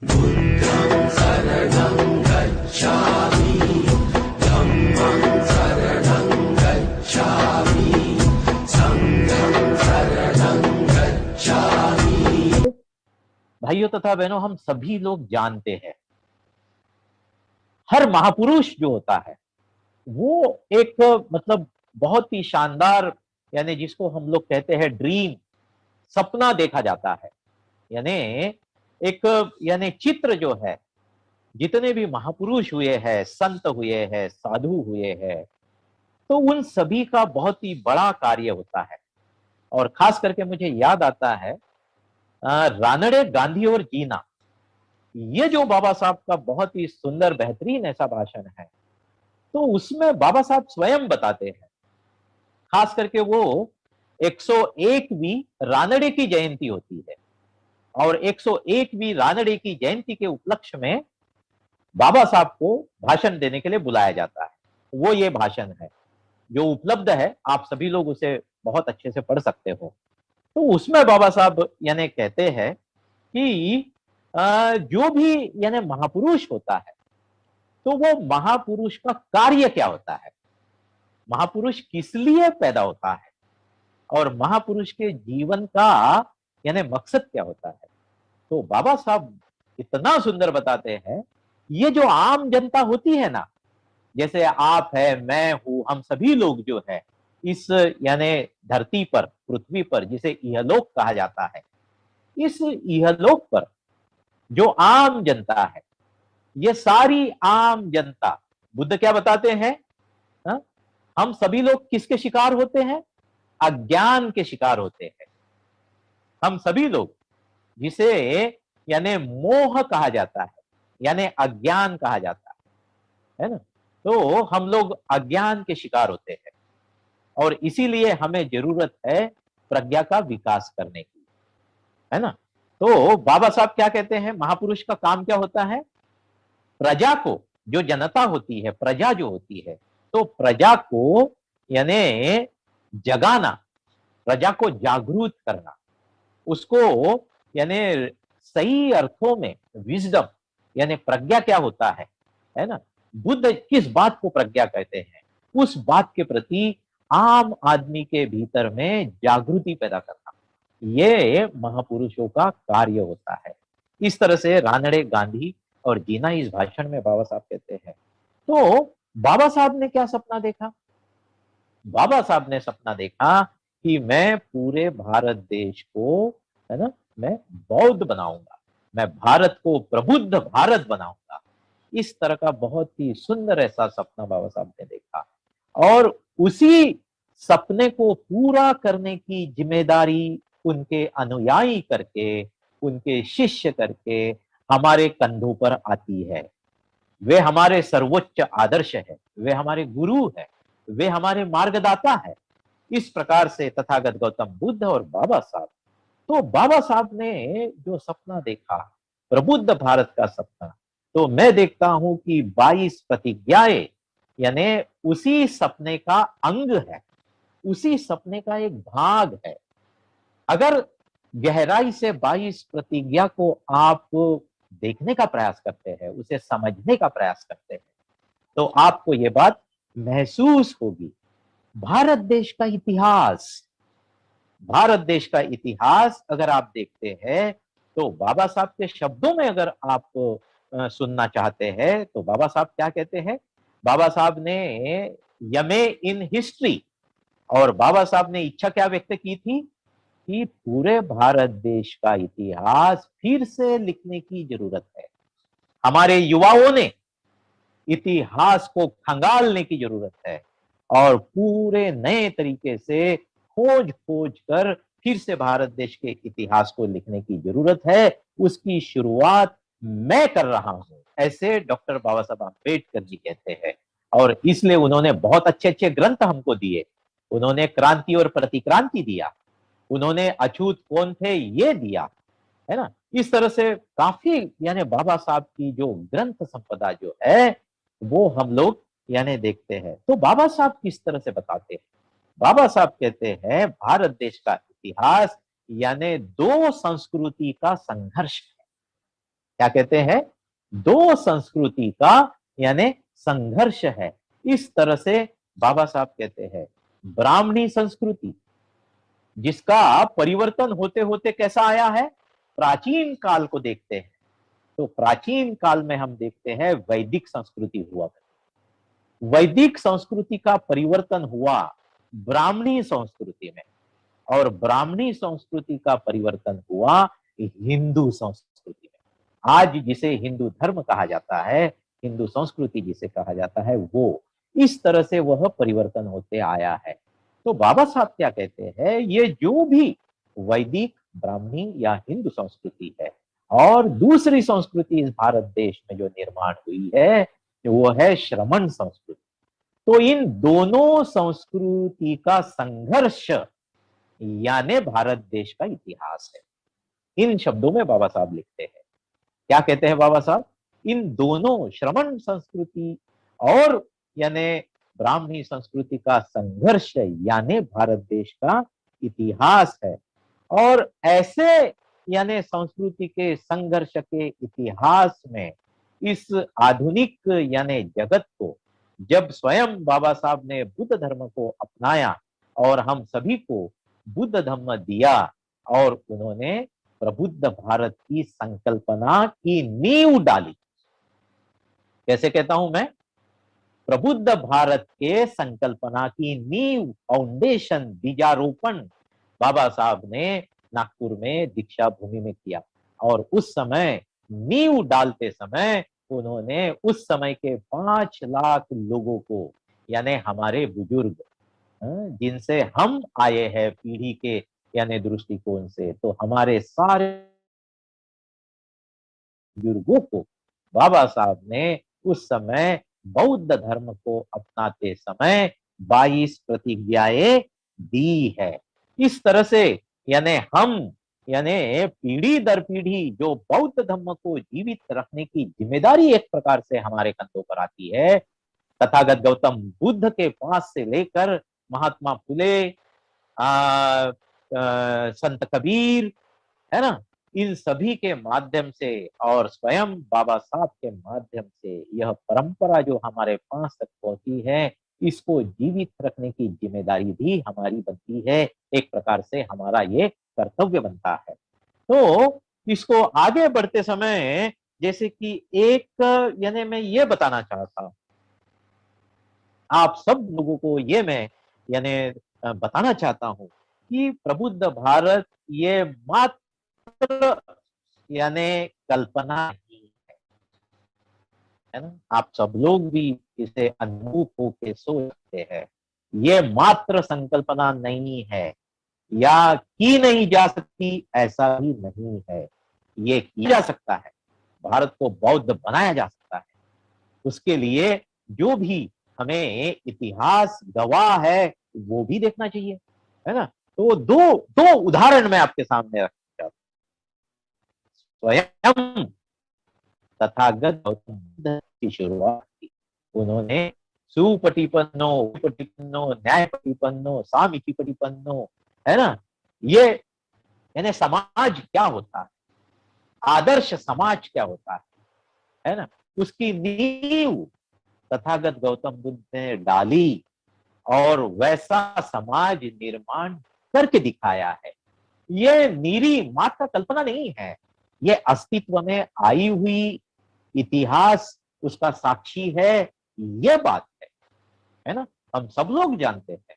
बुद्धं शरणं गच्छामि, धम्मं शरणं गच्छामि, संघं शरणं गच्छामि। भाइयों तथा बहनों, हम सभी लोग जानते हैं हर महापुरुष जो होता है वो एक मतलब बहुत ही शानदार, यानी जिसको हम लोग कहते हैं ड्रीम, सपना देखा जाता है। यानी एक यानी चित्र जो है, जितने भी महापुरुष हुए हैं, संत हुए हैं, साधु हुए हैं, तो उन सभी का बहुत ही बड़ा कार्य होता है। और खास करके मुझे याद आता है रानड़े, गांधी और जीना, ये जो बाबा साहब का बहुत ही सुंदर बेहतरीन ऐसा भाषण है, तो उसमें बाबा साहब स्वयं बताते हैं, खास करके वो 101वीं रानड़े की जयंती होती है और 101वीं रानड़े की जयंती के उपलक्ष्य में बाबा साहब को भाषण देने के लिए बुलाया जाता है। वो ये भाषण है जो उपलब्ध है, आप सभी लोग उसे बहुत अच्छे से पढ़ सकते हो। तो उसमें बाबा साहब यानी कहते हैं कि जो भी यानी महापुरुष होता है, तो वो महापुरुष का कार्य क्या होता है, महापुरुष किस लिए पैदा होता है और महापुरुष के जीवन का यानी मकसद क्या होता है। तो बाबा साहब इतना सुंदर बताते हैं, ये जो आम जनता होती है ना, जैसे आप है, मैं हूं, हम सभी लोग जो है इस यानी धरती पर, पृथ्वी पर, जिसे इहलोक कहा जाता है, इस इहलोक पर जो आम जनता है, ये सारी आम जनता, बुद्ध क्या बताते हैं, हा? हम सभी लोग किसके शिकार होते हैं, अज्ञान के शिकार होते हैं। हम सभी लोग, जिसे यानी मोह कहा जाता है, यानी अज्ञान कहा जाता है ना, तो हम लोग अज्ञान के शिकार होते हैं और इसीलिए हमें जरूरत है प्रज्ञा का विकास करने की, है ना। तो बाबा साहब क्या कहते हैं, महापुरुष का काम क्या होता है, प्रजा को, जो जनता होती है, प्रजा जो होती है, तो प्रजा को यानी जगाना, प्रजा को जागरूक करना, उसको यानी सही अर्थों में विजडम, यानी प्रज्ञा क्या होता है ना, बुद्ध किस बात को प्रज्ञा कहते हैं, उस बात के प्रति आम आदमी के भीतर में जागृति पैदा करना, ये महापुरुषों का कार्य होता है। इस तरह से रानड़े, गांधी और जीना इस भाषण में बाबा साहब कहते हैं। तो बाबा साहब ने क्या सपना देखा, बाबा साहब ने सपना देखा कि मैं पूरे भारत देश को, है ना, मैं बौद्ध बनाऊंगा, मैं भारत को प्रबुद्ध भारत बनाऊंगा। इस तरह का बहुत ही सुंदर ऐसा सपना बाबा साहब ने देखा और उसी सपने को पूरा करने की जिम्मेदारी उनके अनुयायी करके, उनके शिष्य करके हमारे कंधों पर आती है। वे हमारे सर्वोच्च आदर्श है, वे हमारे गुरु है, वे हमारे मार्गदाता है। इस प्रकार से तथागत गौतम बुद्ध और बाबा साहब, तो बाबा साहब ने जो सपना देखा, प्रबुद्ध भारत का सपना, तो मैं देखता हूं कि 22 प्रतिज्ञाएं यानी उसी सपने का अंग है, उसी सपने का एक भाग है। अगर गहराई से 22 प्रतिज्ञा को आप देखने का प्रयास करते हैं, उसे समझने का प्रयास करते हैं, तो आपको यह बात महसूस होगी, भारत देश का इतिहास, भारत देश का इतिहास अगर आप देखते हैं, तो बाबा साहब के शब्दों में अगर आप सुनना चाहते हैं, तो बाबा साहब क्या कहते हैं, बाबा साहब ने यमे इन हिस्ट्री, और बाबा साहब ने इच्छा क्या व्यक्त की थी कि पूरे भारत देश का इतिहास फिर से लिखने की जरूरत है। हमारे युवाओं ने इतिहास को खंगालने की जरूरत है और पूरे नए तरीके से खोज खोज कर फिर से भारत देश के इतिहास को लिखने की जरूरत है। उसकी शुरुआत मैं कर रहा हूं, ऐसे डॉक्टर बाबा साहब अम्बेडकर जी कहते हैं। और इसलिए उन्होंने बहुत अच्छे अच्छे ग्रंथ हमको दिए, उन्होंने क्रांति और प्रतिक्रांति दिया, उन्होंने अछूत कौन थे ये दिया, है ना। इस तरह से काफी यानी बाबा साहब की जो ग्रंथ संपदा जो है वो हम लोग यानी देखते हैं। तो बाबा साहब किस तरह से बताते हैं, बाबा साहब कहते हैं भारत देश का इतिहास यानी दो संस्कृति का संघर्ष है। क्या कहते हैं, दो संस्कृति का यानी संघर्ष है। इस तरह से बाबा साहब कहते हैं ब्राह्मणी संस्कृति जिसका परिवर्तन होते होते कैसा आया है, प्राचीन काल को देखते हैं तो प्राचीन काल में हम देखते हैं वैदिक संस्कृति हुआ। वैदिक संस्कृति का परिवर्तन हुआ ब्राह्मणी संस्कृति में, और ब्राह्मणी संस्कृति का परिवर्तन हुआ हिंदू संस्कृति में। आज जिसे हिंदू धर्म कहा जाता है, हिंदू संस्कृति जिसे कहा जाता है, वो इस तरह से वह परिवर्तन होते आया है। तो बाबा साहब क्या कहते हैं, ये जो भी वैदिक, ब्राह्मणी या हिंदू संस्कृति है और दूसरी संस्कृति इस भारत देश में जो निर्माण हुई है वो है श्रमण संस्कृति। तो इन दोनों संस्कृति का संघर्ष यानी भारत देश का इतिहास है। इन शब्दों में बाबा साहब लिखते हैं। क्या कहते हैं बाबा साहब, इन दोनों श्रमण संस्कृति और यानी ब्राह्मणी संस्कृति का संघर्ष यानी भारत देश का इतिहास है। और ऐसे यानी संस्कृति के संघर्ष के इतिहास में इस आधुनिक यानी जगत को जब स्वयं बाबा साहब ने बुद्ध धर्म को अपनाया और हम सभी को बुद्ध धर्म दिया और उन्होंने प्रबुद्ध भारत की संकल्पना की नींव डाली। कैसे कहता हूं मैं, प्रबुद्ध भारत के संकल्पना की नींव, फाउंडेशन, बीजारोपण बाबा साहब ने नागपुर में दीक्षा भूमि में किया। और उस समय नींव डालते समय उन्होंने उस समय के 5 लाख लोगों को यानी हमारे बुजुर्ग जिनसे हम आए हैं पीढ़ी के यानी दृष्टिकोण से, तो हमारे सारे बुजुर्गों को बाबा साहब ने उस समय बौद्ध धर्म को अपनाते समय 22 प्रतिज्ञाएं दी है। इस तरह से यानी हम यानी पीढ़ी दर पीढ़ी जो बौद्ध धर्म को जीवित रखने की जिम्मेदारी एक प्रकार से हमारे कंधों पर आती है। तथागत गौतम बुद्ध के पास से लेकर महात्मा फुले, संत कबीर, है ना, इन सभी के माध्यम से और स्वयं बाबा साहब के माध्यम से यह परंपरा जो हमारे पास तक पहुंची है, इसको जीवित रखने की जिम्मेदारी भी हमारी बनती है। एक प्रकार से हमारा ये कर्तव्य बनता है। तो इसको आगे बढ़ते समय जैसे कि एक यानी मैं ये बताना चाहता हूं आप सब लोगों को, ये मैं यानी बताना चाहता हूं कि प्रबुद्ध भारत ये मात्र यानी कल्पना ही है ना। आप सब लोग भी इसे अनुभूत होके सोचते हैं, ये मात्र संकल्पना नहीं है या की नहीं जा सकती, ऐसा भी नहीं है, ये किया जा सकता है। भारत को बौद्ध बनाया जा सकता है। उसके लिए जो भी हमें इतिहास गवाह है वो भी देखना चाहिए, है ना। तो दो उदाहरण मैं आपके सामने रखना चाहता हूं। स्वयं तथागत गौतम बुद्ध की शुरुआत की उन्होंने सुपटिपन्नो उपटिपन्नो न्यायपटिपन्नो सामीचिपटिपन्नो, है ना, ये यानी समाज क्या होता है, आदर्श समाज क्या होता है ना, उसकी नींव तथागत गौतम बुद्ध ने डाली और वैसा समाज निर्माण करके दिखाया है। ये निरी मात्र कल्पना नहीं है, ये अस्तित्व में आई हुई इतिहास उसका साक्षी है, ये बात है ना, हम सब लोग जानते हैं।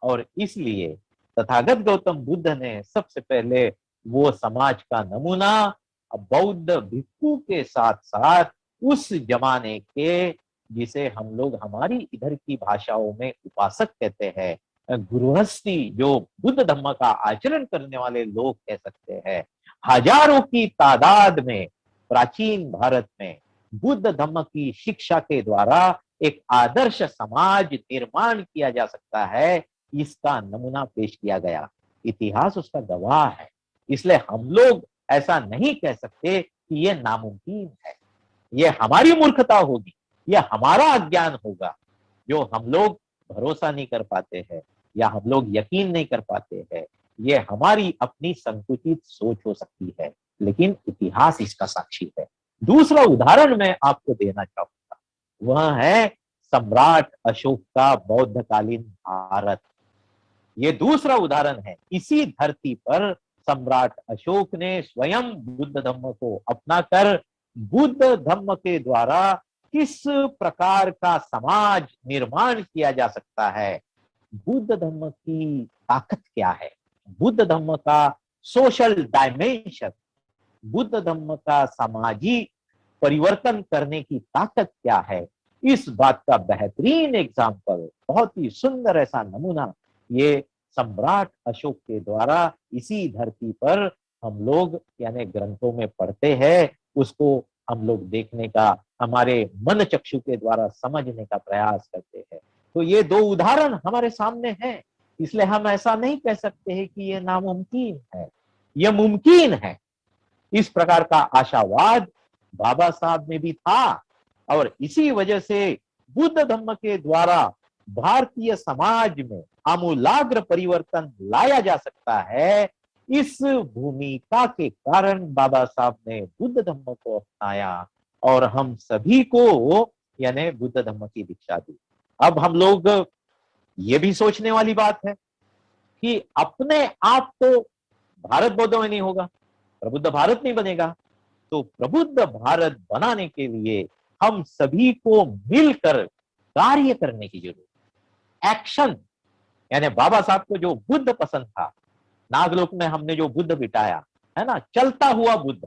और इसलिए तथागत गौतम बुद्ध ने सबसे पहले वो समाज का नमूना बौद्ध भिक्षु के साथ साथ उस जमाने के जिसे हम लोग हमारी इधर की भाषाओं में उपासक कहते हैं, गृहस्थी जो बुद्ध धर्म का आचरण करने वाले लोग कह सकते हैं, हजारों की तादाद में प्राचीन भारत में बुद्ध धर्म की शिक्षा के द्वारा एक आदर्श समाज निर्माण किया जा सकता है, इसका नमूना पेश किया गया। इतिहास उसका गवाह है। इसलिए हम लोग ऐसा नहीं कह सकते कि यह नामुमकिन है, यह हमारी मूर्खता होगी, यह हमारा अज्ञान होगा जो हम लोग भरोसा नहीं कर पाते हैं या हम लोग यकीन नहीं कर पाते हैं। यह हमारी अपनी संकुचित सोच हो सकती है, लेकिन इतिहास इसका साक्षी है। दूसरा उदाहरण मैं आपको देना चाहूंगा, वह है सम्राट अशोक का बौद्धकालीन भारत। ये दूसरा उदाहरण है। इसी धरती पर सम्राट अशोक ने स्वयं बुद्ध धम्म को अपनाकर बुद्ध धम्म के द्वारा किस प्रकार का समाज निर्माण किया जा सकता है, बुद्ध धम्म की ताकत क्या है, बुद्ध धम्म का सोशल डायमेंशन, बुद्ध धम्म का सामाजिक परिवर्तन करने की ताकत क्या है, इस बात का बेहतरीन एग्जाम्पल, बहुत ही सुंदर ऐसा नमूना ये सम्राट अशोक के द्वारा इसी धरती पर हम लोग यानी ग्रंथों में पढ़ते हैं, उसको हम लोग देखने का, हमारे मन चक्षु के द्वारा समझने का प्रयास करते हैं। तो ये दो उदाहरण हमारे सामने हैं, इसलिए हम ऐसा नहीं कह सकते हैं कि ये नामुमकिन है, यह मुमकिन है। इस प्रकार का आशावाद बाबा साहब में भी था और इसी वजह से बुद्ध धम्म के द्वारा भारतीय समाज में आमूलाग्र परिवर्तन लाया जा सकता है। इस भूमिका के कारण बाबा साहब ने बुद्ध धम्म को अपनाया और हम सभी को यानी बुद्ध धम्म की दीक्षा दी। अब हम लोग ये भी सोचने वाली बात है कि अपने आप तो भारत बौद्ध में नहीं होगा, प्रबुद्ध भारत नहीं बनेगा, तो प्रबुद्ध भारत बनाने के लिए हम सभी को मिलकर कार्य करने की जरूरत, एक्शन। यानी बाबा साहब को जो बुद्ध पसंद था, नागलोक में हमने जो बुद्ध बिठाया है ना, चलता हुआ बुद्ध,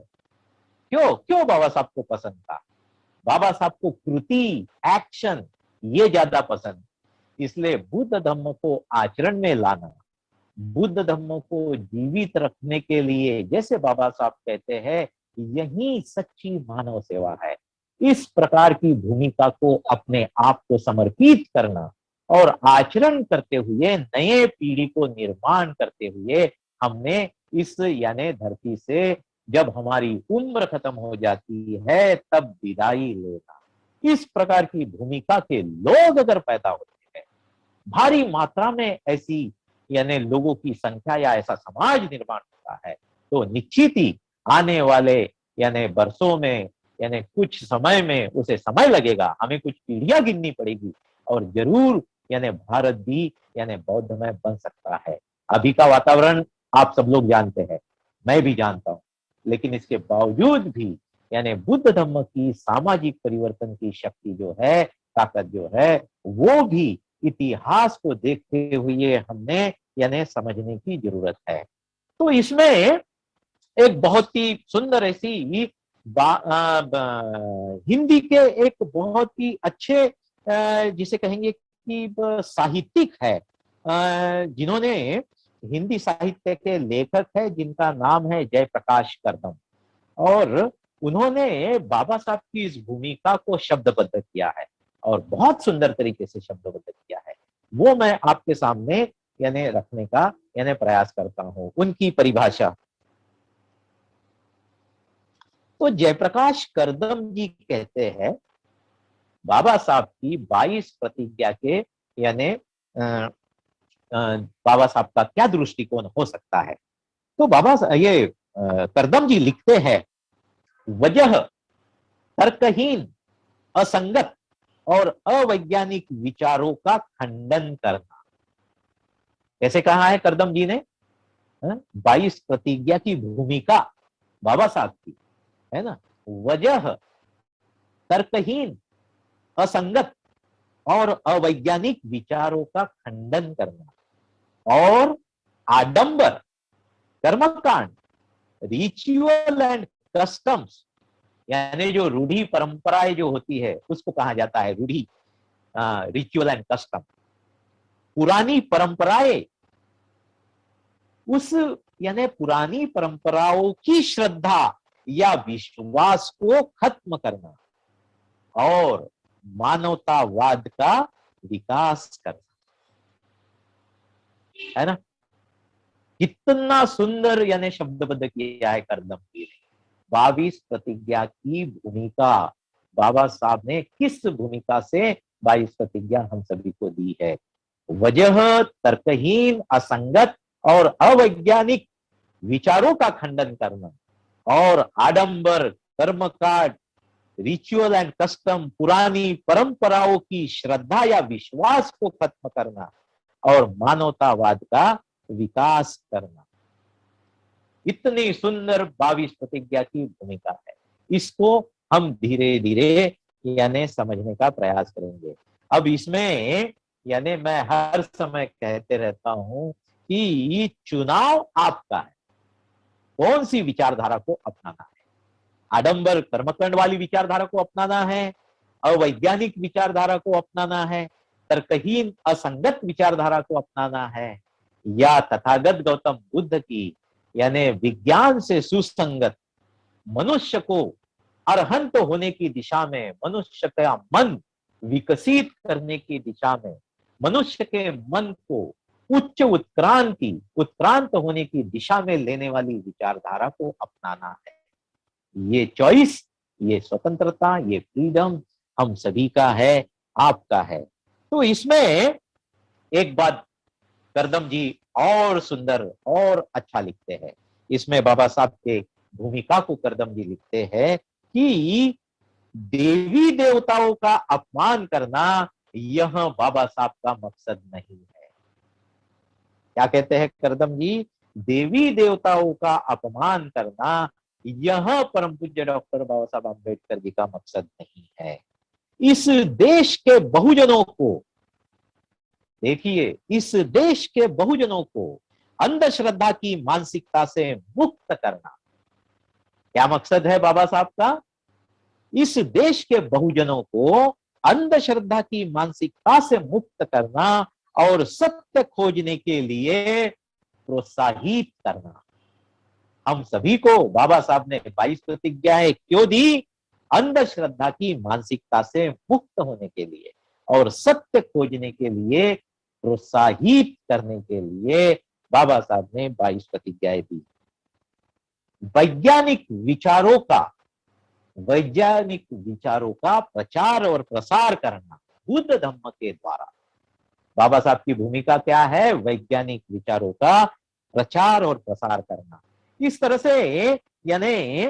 क्यों बाबा साहब को पसंद था? बाबा साहब को कृति, एक्शन ये ज्यादा पसंद, इसलिए बुद्ध धम्म को आचरण में लाना, बुद्ध धम्म को जीवित रखने के लिए, जैसे बाबा साहब कहते हैं, यही सच्ची मानव सेवा है। इस प्रकार की भूमिका को अपने आप को समर्पित करना और आचरण करते हुए नए पीढ़ी को निर्माण करते हुए हमने इस यानी धरती से जब हमारी उम्र खत्म हो जाती है तब विदाई लेना, इस प्रकार की भूमिका के लोग अगर पैदा होते हैं, भारी मात्रा में ऐसी यानी लोगों की संख्या या ऐसा समाज निर्माण होता है, तो निश्चित ही आने वाले यानी वर्षों में यानी कुछ समय में, उसे समय लगेगा, हमें कुछ पीढ़ियां गिननी पड़ेगी और जरूर यानी भारत भी यानी बौद्धमय बन सकता है। अभी का वातावरण आप सब लोग जानते हैं, मैं भी जानता हूं, लेकिन इसके बावजूद भी यानी बुद्ध धम्म की सामाजिक परिवर्तन की शक्ति जो है, ताकत जो है, वो भी इतिहास को देखते हुए हमने यानी समझने की जरूरत है। तो इसमें एक बहुत ही सुंदर ऐसी हिंदी के एक बहुत ही अच्छे जिसे कहेंगे कि साहित्यिक है, जिन्होंने हिंदी साहित्य के लेखक है जिनका नाम है जयप्रकाश करदम, और उन्होंने बाबा साहब की इस भूमिका को शब्दबद्ध किया है और बहुत सुंदर तरीके से शब्दबद्ध किया है। वो मैं आपके सामने यानी रखने का यानी प्रयास करता हूं, उनकी परिभाषा। तो जयप्रकाश करदम जी कहते हैं बाबा साहब की 22 प्रतिज्ञा के यानी बाबा साहब का क्या दृष्टिकोण हो सकता है। तो ये करदम जी लिखते हैं, वजह तर्कहीन, असंगत और अवैज्ञानिक विचारों का खंडन करना। कैसे कहा है करदम जी ने? 22 प्रतिज्ञा की भूमिका बाबा साहब की है ना, वजह तर्कहीन, असंगत और अवैज्ञानिक विचारों का खंडन करना और आडंबर, कर्मकांड, रिचुअल एंड कस्टम्स, यानी जो रूढ़ी परंपराएं जो होती है उसको कहा जाता है रूढ़ी, रिचुअल एंड कस्टम, पुरानी परंपराएं, उस यानी पुरानी परंपराओं की श्रद्धा या विश्वास को खत्म करना और मानवतावाद का विकास करना, है ना। कितना सुंदर यानी शब्दबद्ध किया है करदम जी ने। 22 प्रतिज्ञा की भूमिका बाबा साहब ने किस भूमिका से 22 प्रतिज्ञा हम सभी को दी है? वजह तर्कहीन, असंगत और अवैज्ञानिक विचारों का खंडन करना और आडंबर, कर्मकांड, रिचुअल एंड कस्टम, पुरानी परंपराओं की श्रद्धा या विश्वास को खत्म करना और मानवतावाद का विकास करना। इतनी सुंदर 22 प्रतिज्ञा की भूमिका है। इसको हम धीरे धीरे यानी समझने का प्रयास करेंगे। अब इसमें यानी मैं हर समय कहते रहता हूं कि चुनाव आपका है, कौन सी विचारधारा को अपनाना है। आडंबर कर्मकांड वाली विचारधारा को अपनाना है, अवैज्ञानिक विचारधारा को अपनाना है, तर्कहीन असंगत विचारधारा को अपनाना है, या तथागत गौतम बुद्ध की यानी विज्ञान से सुसंगत मनुष्य को अरहंत होने की दिशा में, मनुष्य का मन विकसित करने की दिशा में, मनुष्य के मन को उच्च उत्क्रांत होने की दिशा में लेने वाली विचारधारा को अपनाना है। ये चॉइस, ये स्वतंत्रता, ये फ्रीडम हम सभी का है, आपका है। तो इसमें एक बात करदम जी और सुंदर और अच्छा लिखते हैं। इसमें बाबा साहब के भूमिका को करदम जी लिखते हैं कि देवी देवताओं का अपमान करना यह बाबा साहब का मकसद नहीं है। क्या कहते हैं करदम जी? देवी देवताओं का अपमान करना यह परम पूज्य डॉक्टर बाबा साहब अम्बेडकर जी का मकसद नहीं है। इस देश के बहुजनों को देखिए, इस देश के बहुजनों को अंधश्रद्धा की मानसिकता से मुक्त करना क्या मकसद है बाबा साहब का? इस देश के बहुजनों को अंधश्रद्धा की मानसिकता से मुक्त करना और सत्य खोजने के लिए प्रोत्साहित करना। हम सभी को बाबा साहब ने 22 प्रतिज्ञाएं क्यों दी? अंधश्रद्धा की मानसिकता से मुक्त होने के लिए और सत्य खोजने के लिए प्रोत्साहित करने के लिए बाबा साहब ने 22 प्रतिज्ञाएं दी। वैज्ञानिक विचारों का प्रचार और प्रसार करना बुद्ध धम्म के द्वारा। बाबा साहब की भूमिका क्या है? वैज्ञानिक विचारों का प्रचार और प्रसार करना। इस तरह से यानी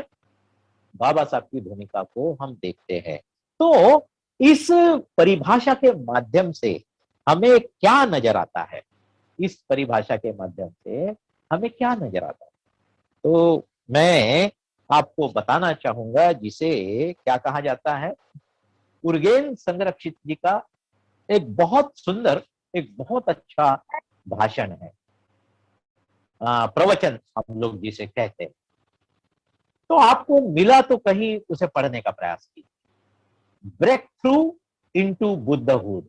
बाबा साहब की भूमिका को हम देखते हैं। तो इस परिभाषा के माध्यम से हमें क्या नजर आता है? इस परिभाषा के माध्यम से हमें क्या नजर आता है? तो मैं आपको बताना चाहूंगा जिसे क्या कहा जाता है। उर्गेन संरक्षित जी का एक बहुत सुंदर, एक बहुत अच्छा भाषण है, प्रवचन हम लोग जिसे कहते हैं। तो आपको मिला तो कहीं उसे पढ़ने का प्रयास कीजिए। ब्रेक थ्रू इनटू बुद्धहुड,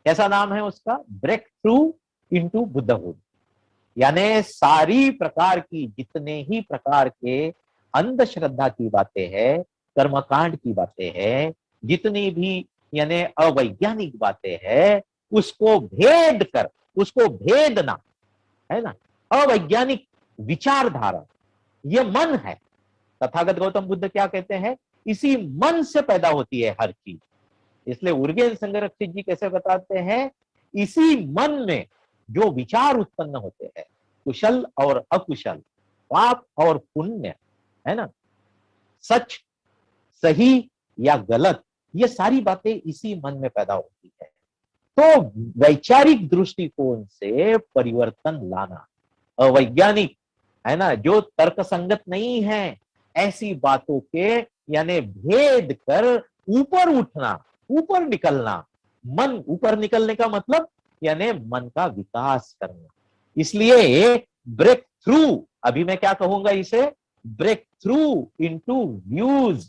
कैसा नाम है उसका? Break through into Buddhahood. यानी सारी प्रकार की, जितने ही प्रकार के अंधश्रद्धा की बातें हैं, कर्मकांड की बातें हैं, जितनी भी यानी अवैज्ञानिक बातें हैं, उसको भेद कर, उसको भेदना है ना। अवैज्ञानिक विचारधारा ये मन है। तथागत गौतम बुद्ध क्या कहते हैं? इसी मन से पैदा होती है हर चीज। इसलिए उर्गेन संरक्षित जी कैसे बताते हैं? इसी मन में जो विचार उत्पन्न होते हैं, कुशल और अकुशल, पाप और पुण्य, है ना, सच, सही या गलत, ये सारी बातें इसी मन में पैदा होती है। तो वैचारिक दृष्टिकोण से परिवर्तन लाना, अवैज्ञानिक, है ना, जो तर्क संगत नहीं है, ऐसी बातों के यानी भेद कर ऊपर उठना, ऊपर निकलना। मन ऊपर निकलने का मतलब यानी मन का विकास करना। इसलिए ब्रेक थ्रू, अभी मैं क्या कहूंगा इसे? Break through into views,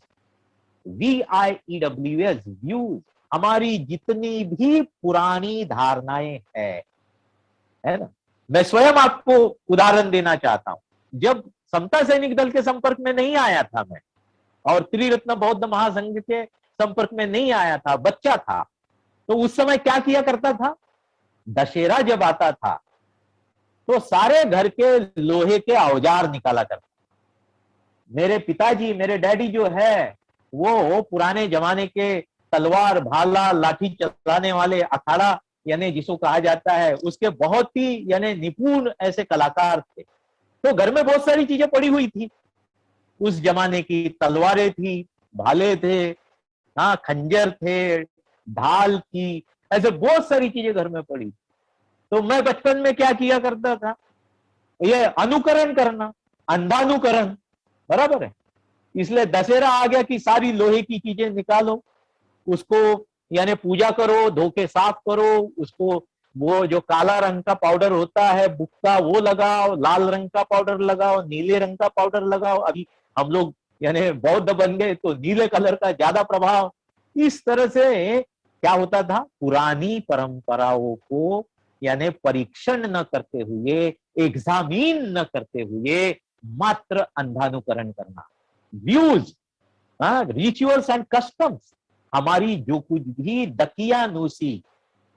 VIEWS, views. हमारी जितनी भी पुरानी धारणाएं है ना। मैं स्वयं आपको उदाहरण देना चाहता हूं। जब समता सैनिक दल के संपर्क में नहीं आया था मैं, और त्रिरत्न बौद्ध महासंघ के संपर्क में नहीं आया था, बच्चा था, तो उस समय क्या किया करता था? दशहरा जब आता था तो सारे घर के लोहे के औजार निकाला करता। मेरे पिताजी, मेरे डैडी जो है, वो पुराने जमाने के तलवार, भाला, लाठी चलाने वाले, अखाड़ा यानी जिसको कहा जाता है, उसके बहुत ही यानी निपुण ऐसे कलाकार थे। तो घर में बहुत सारी चीजें पड़ी हुई थी। उस जमाने की तलवारें थी, भाले थे, हाँ खंजर थे, ढाल थी, ऐसे बहुत सारी चीजें घर में पड़ी। तो मैं बचपन में क्या किया करता था, ये अनुकरण करना, अंधानुकरण, बराबर है। इसलिए दशहरा आ गया कि सारी लोहे की चीजें निकालो, उसको यानी पूजा करो, धो के साफ करो उसको, वो जो काला रंग का पाउडर होता है बुक्का वो लगाओ, लाल रंग का पाउडर लगाओ, नीले रंग का पाउडर लगाओ। अभी हम लोग यानी बौद्ध बन गए तो नीले कलर का ज्यादा प्रभाव। इस तरह से क्या होता था, पुरानी परंपराओं को यानी परीक्षण न करते हुए, एग्जामिन न करते हुए मात्र अंधानुकरण करना, व्यूज, रिचुअल्स एंड कस्टम्स, हमारी जो कुछ भी दकियानूसी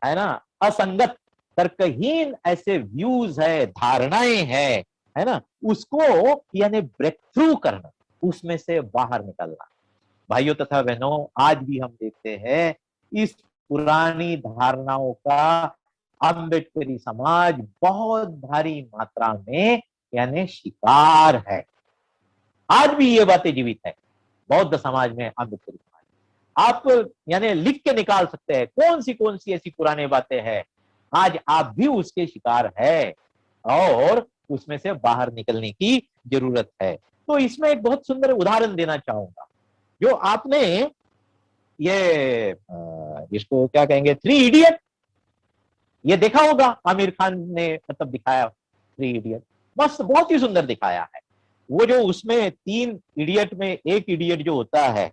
है ना, असंगत तर्कहीन ऐसे व्यूज है, धारणाएं है ना, उसको यानी ब्रेक थ्रू करना, उसमें से बाहर निकलना। भाइयों तथा बहनों, आज भी हम देखते हैं इस पुरानी धारणाओं का अम्बेडकरी समाज बहुत भारी मात्रा में यानी शिकार है। आज भी ये बातें जीवित है बौद्ध समाज में, अम्बेडकरी समाज। आप यानी लिख के निकाल सकते हैं कौन सी ऐसी पुरानी बातें हैं, आज आप भी उसके शिकार है और उसमें से बाहर निकलने की जरूरत है। तो इसमें एक बहुत सुंदर उदाहरण देना चाहूंगा। जो आपने ये इसको क्या कहेंगे, थ्री इडियट, ये देखा होगा, आमिर खान ने मतलब दिखाया थ्री इडियट, बस बहुत ही सुंदर दिखाया है। वो जो उसमें तीन इडियट में एक इडियट जो होता है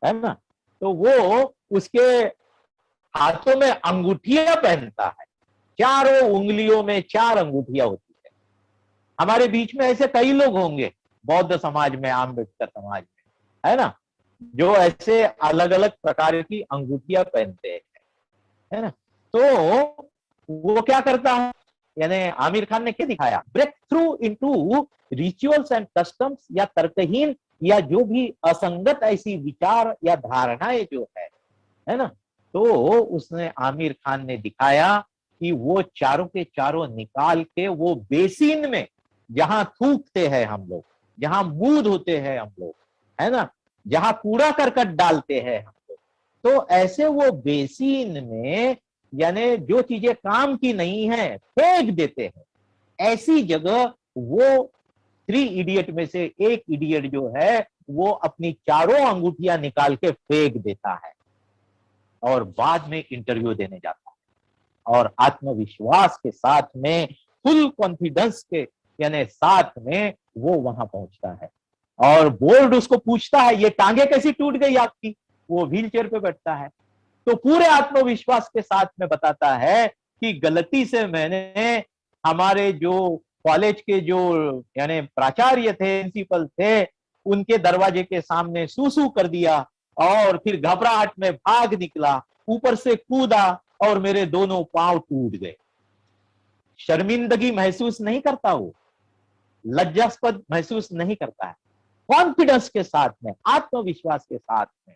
ना, तो वो उसके हाथों में अंगूठियां पहनता है, चारों उंगलियों में चार अंगूठियां होती है। हमारे बीच में ऐसे कई लोग होंगे बौद्ध समाज में, अम्बेडकर समाज में, है ना, जो ऐसे अलग अलग प्रकार की अंगूठियां पहनते हैं, है ना। तो वो क्या करता है, यानी आमिर खान ने क्या दिखाया, break through into rituals and customs, या तर्कहीन या जो भी असंगत ऐसी विचार या धारणाएं जो है ना, तो उसने आमिर खान ने दिखाया कि वो चारों के चारों निकाल के वो बेसिन में जहां थूकते हैं हम लोग, जहां मूद होते हैं हम लोग, है ना, जहां कूड़ा करकट डालते हैं हम लोग, तो ऐसे वो बेसिन में यानी जो चीजें काम की नहीं है फेंक देते हैं। ऐसी जगह वो थ्री इडियट में से एक इडियट जो है वो अपनी चारों अंगूठियां निकाल के फेंक देता है और बाद में इंटरव्यू देने जाता है और आत्मविश्वास के साथ में, फुल कॉन्फिडेंस के यानी साथ में वो वहां पहुंचता है और बोर्ड उसको पूछता है, ये टांगे कैसी टूट गई आपकी, वो व्हील चेयर पे बैठता है, तो पूरे आत्मविश्वास के साथ में बताता है कि गलती से मैंने हमारे जो कॉलेज के जो यानी प्राचार्य थे, प्रिंसिपल थे, उनके दरवाजे के सामने सूसू कर दिया और फिर घबराहट में भाग निकला, ऊपर से कूदा और मेरे दोनों पांव टूट गए। शर्मिंदगी महसूस नहीं करता, वो लज्जास्पद महसूस नहीं करता है, कॉन्फिडेंस के साथ में, आत्मविश्वास के साथ में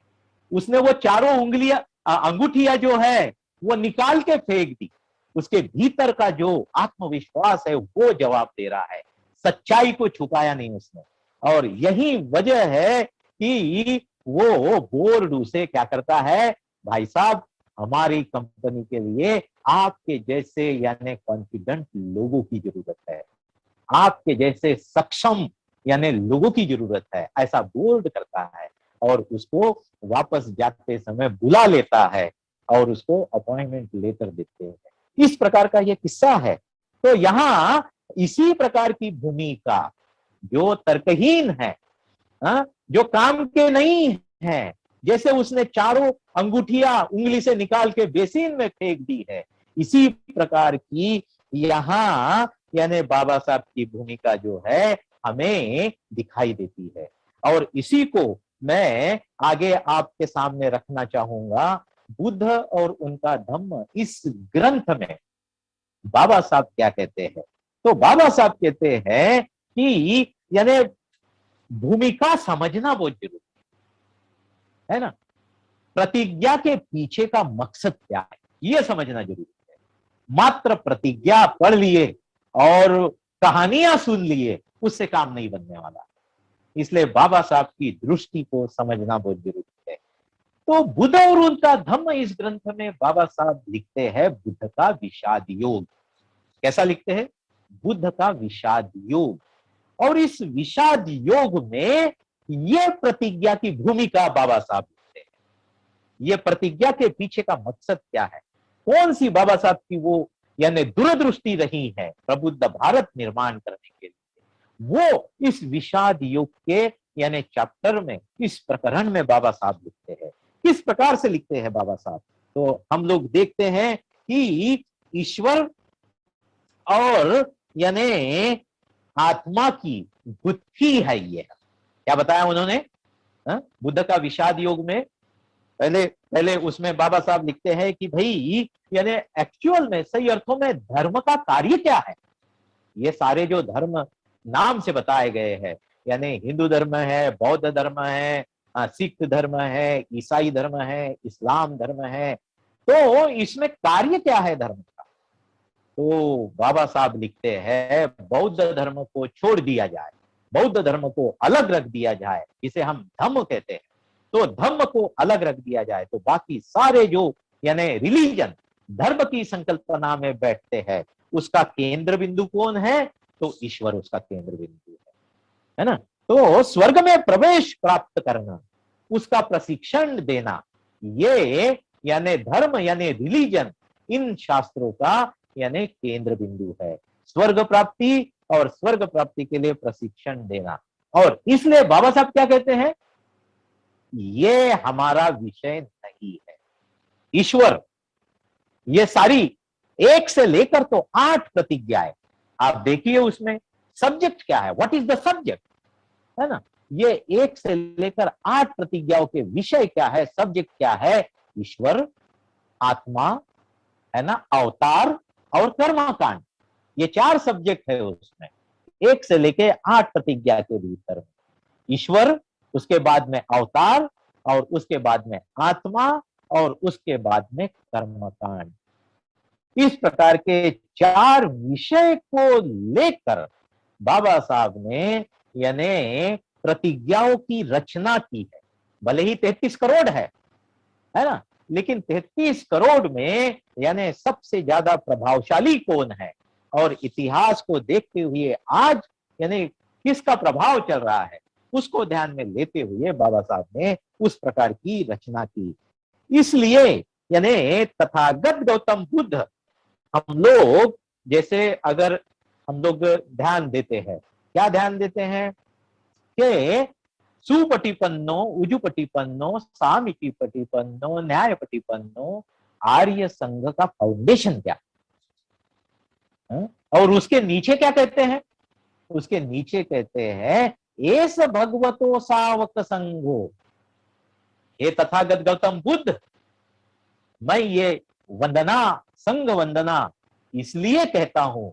उसने वो चारों उंगलियां अंगूठियां जो है वो निकाल के फेंक दी। उसके भीतर का जो आत्मविश्वास है वो जवाब दे रहा है, सच्चाई को छुपाया नहीं उसने। और यही वजह है कि वो बोर्ड उसे क्या करता है, भाई साहब हमारी कंपनी के लिए आपके जैसे यानी कॉन्फिडेंट लोगों की जरूरत है, आपके जैसे सक्षम यानी लोगों की जरूरत है, ऐसा बोर्ड करता है और उसको वापस जाते समय बुला लेता है और उसको अपॉइंटमेंट लेटर देते हैं। इस प्रकार का ये किस्सा है। तो यहां इसी प्रकार की भूमिका जो तर्कहीन है, जो काम के नहीं है, जैसे उसने चारों अंगूठियां उंगली से निकाल के बेसिन में फेंक दी है, इसी प्रकार की यहां यानी बाबा साहब की भूमिका जो है हमें दिखाई देती है। और इसी को मैं आगे आपके सामने रखना चाहूंगा। बुद्ध और उनका धम्म, इस ग्रंथ में बाबा साहब क्या कहते हैं, तो बाबा साहब कहते हैं कि यानी भूमिका समझना बहुत जरूरी है ना, प्रतिज्ञा के पीछे का मकसद क्या है यह समझना जरूरी है। मात्र प्रतिज्ञा पढ़ लिए और कहानियां सुन लिए उससे काम नहीं बनने वाला। इसलिए बाबा साहब की दृष्टि को समझना बहुत जरूरी है। तो बुद्ध और उनका धम्म, इस ग्रंथ में बाबा साहब लिखते हैं बुद्ध का विषाद योग। कैसा लिखते हैं? बुद्ध का विषाद योग। और इस विषाद योग में ये प्रतिज्ञा की भूमिका बाबा साहब लिखते हैं। ये प्रतिज्ञा के पीछे का मकसद क्या है, कौन सी बाबा साहब की वो यानी दूरदृष्टि रही है प्रबुद्ध भारत निर्माण करने के लिए, वो इस विषाद योग के यानी चैप्टर में, इस प्रकरण में बाबा साहब लिखते हैं। किस प्रकार से लिखते हैं बाबा साहब? तो हम लोग देखते हैं कि ईश्वर और यानी आत्मा की गुत्थी है ये। क्या बताया उन्होंने? बुद्ध का विषाद योग में पहले पहले उसमें बाबा साहब लिखते हैं कि भाई यानी एक्चुअल में, सही अर्थों में धर्म का कार्य क्या है। ये सारे जो धर्म नाम से बताए गए हैं, यानी हिंदू धर्म है, बौद्ध धर्म है, सिख धर्म है, ईसाई धर्म है, इस्लाम धर्म है, तो इसमें कार्य क्या है धर्म का? तो बाबा साहब लिखते हैं बौद्ध धर्म को छोड़ दिया जाए, बौद्ध धर्म को अलग रख दिया जाए, जिसे हम धम्म कहते हैं। तो धम्म को अलग रख दिया जाए तो बाकी सारे जो यानी रिलीजन धर्म की संकल्पना में बैठते हैं, उसका केंद्र बिंदु कौन है? तो ईश्वर उसका केंद्र बिंदु है ना। तो स्वर्ग में प्रवेश प्राप्त करना, उसका प्रशिक्षण देना, ये यानी धर्म यानी रिलीजन इन शास्त्रों का यानी केंद्र बिंदु है। स्वर्ग प्राप्ति और स्वर्ग प्राप्ति के लिए प्रशिक्षण देना। और इसलिए बाबा साहब क्या कहते हैं? ये हमारा विषय नहीं है। ईश्वर, ये सारी 1 से लेकर तो 8 प्रतिज्ञाएं, आप देखिए उसमें सब्जेक्ट क्या है, व्हाट इज द सब्जेक्ट, है ना। ये 1 से लेकर 8 प्रतिज्ञाओं के विषय क्या है, सब्जेक्ट क्या है? ईश्वर, आत्मा, है ना, अवतार और कर्मकांड। ये 4 सब्जेक्ट है उसमें, 1 से लेके 8 प्रतिज्ञा के भीतर। ईश्वर, उसके बाद में अवतार, और उसके बाद में आत्मा, और उसके बाद में कर्मकांड। इस प्रकार के 4 विषय को लेकर बाबा साहब ने यानी प्रतिज्ञाओं की रचना की है। भले ही 33 करोड़ है ना, लेकिन 33 करोड़ में यानी सबसे ज्यादा प्रभावशाली कौन है, और इतिहास को देखते हुए आज यानी किसका प्रभाव चल रहा है, उसको ध्यान में लेते हुए बाबा साहब ने उस प्रकार की रचना की। इसलिए यानी तथागत गौतम बुद्ध, हम लोग जैसे अगर हम लोग ध्यान देते हैं, क्या ध्यान देते हैं कि सुपटिपन्नो, उजुपटिपन्नो, सामितिपटिपन्नो, न्यायपटिपन्नो, आर्य संघ का फाउंडेशन क्या है? और उसके नीचे क्या कहते हैं? उसके नीचे कहते हैं एस भगवतो सावक संघो। ये तथागत गौतम बुद्ध, मैं ये वंदना, संघ वंदना इसलिए कहता हूं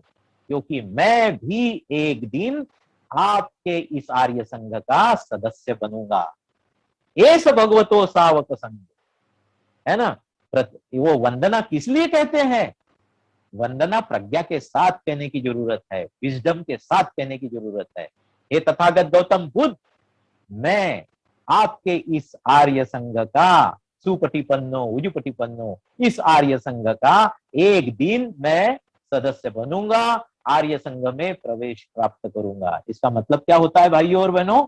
क्योंकि मैं भी एक दिन आपके इस आर्य संघ का सदस्य बनूंगा। एस भगवतो सावक संघ, है ना। वो वंदना किस लिए कहते हैं? वंदना प्रज्ञा के साथ कहने की जरूरत है, विजडम के साथ कहने की जरूरत है। हे तथागत गौतम बुद्ध, मैं आपके इस आर्य संघ का, सुपटिपन्नो उजुपटिपन्नो, इस आर्य संघ का एक दिन मैं सदस्य बनूंगा, आर्य संघ में प्रवेश प्राप्त करूंगा। इसका मतलब क्या होता है भाइयों और बहनों?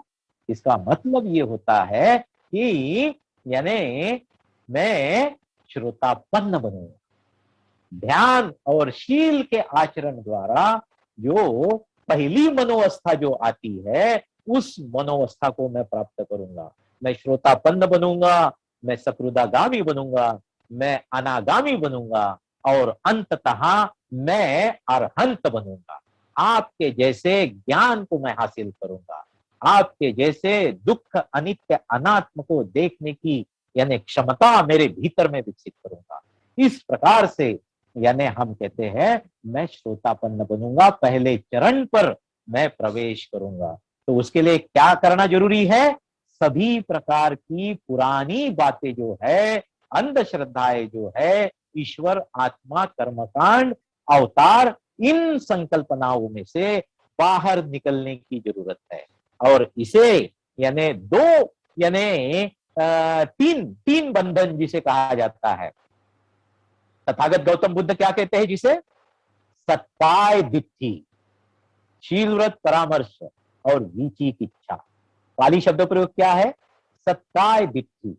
इसका मतलब ये होता है कि यानी मैं श्रोतापन्न बनूंगा। ध्यान और शील के आचरण द्वारा जो पहली मनोवस्था जो आती है, उस मनोवस्था को मैं प्राप्त करूंगा। मैं श्रोतापन्न बनूंगा, मैं सकृदागामी बनूंगा, मैं अनागामी बनूंगा, और अंततः मैं अरहंत बनूंगा। आपके जैसे ज्ञान को मैं हासिल करूंगा, आपके जैसे दुख, अनित्य, अनात्म को देखने की यानी क्षमता मेरे भीतर में विकसित करूंगा। इस प्रकार से यानी हम कहते हैं मैं श्रोतापन्न बनूंगा, पहले चरण पर मैं प्रवेश करूंगा। तो उसके लिए क्या करना जरूरी है? सभी प्रकार की पुरानी बातें जो है, अंधश्रद्धाएं जो है, ईश्वर, आत्मा, कर्मकांड, अवतार, इन संकल्पनाओं में से बाहर निकलने की जरूरत है। और इसे यानी दो यानी तीन तीन बंधन जिसे कहा जाता है। तथागत गौतम बुद्ध क्या कहते हैं जिसे? सत्पाय दिट्ठी, शील व्रत परामर्श और विचिकिच्छा। पाली शब्द प्रयोग क्या है? सत्ताय दिट्ठी,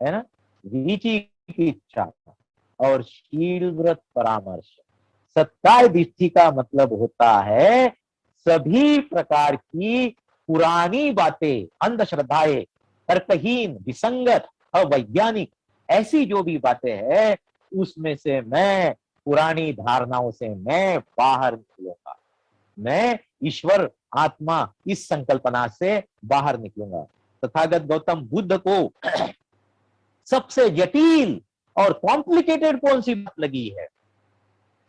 है ना, विचिकिच्छा और शील व्रत परामर्श। सत्ताय दिट्ठी का मतलब होता है सभी प्रकार की पुरानी बातें, अंधश्रद्धाएं, तर्कहीन, विसंगत, अवैज्ञानिक ऐसी जो भी बातें हैं उसमें से मैं, पुरानी धारणाओं से मैं बाहर निकलूंगा। मैं ईश्वर आत्मा इस संकल्पना से बाहर निकलूंगा। तथागत गौतम बुद्ध को सबसे जटिल और कॉम्प्लिकेटेड कौन सी बात लगी है?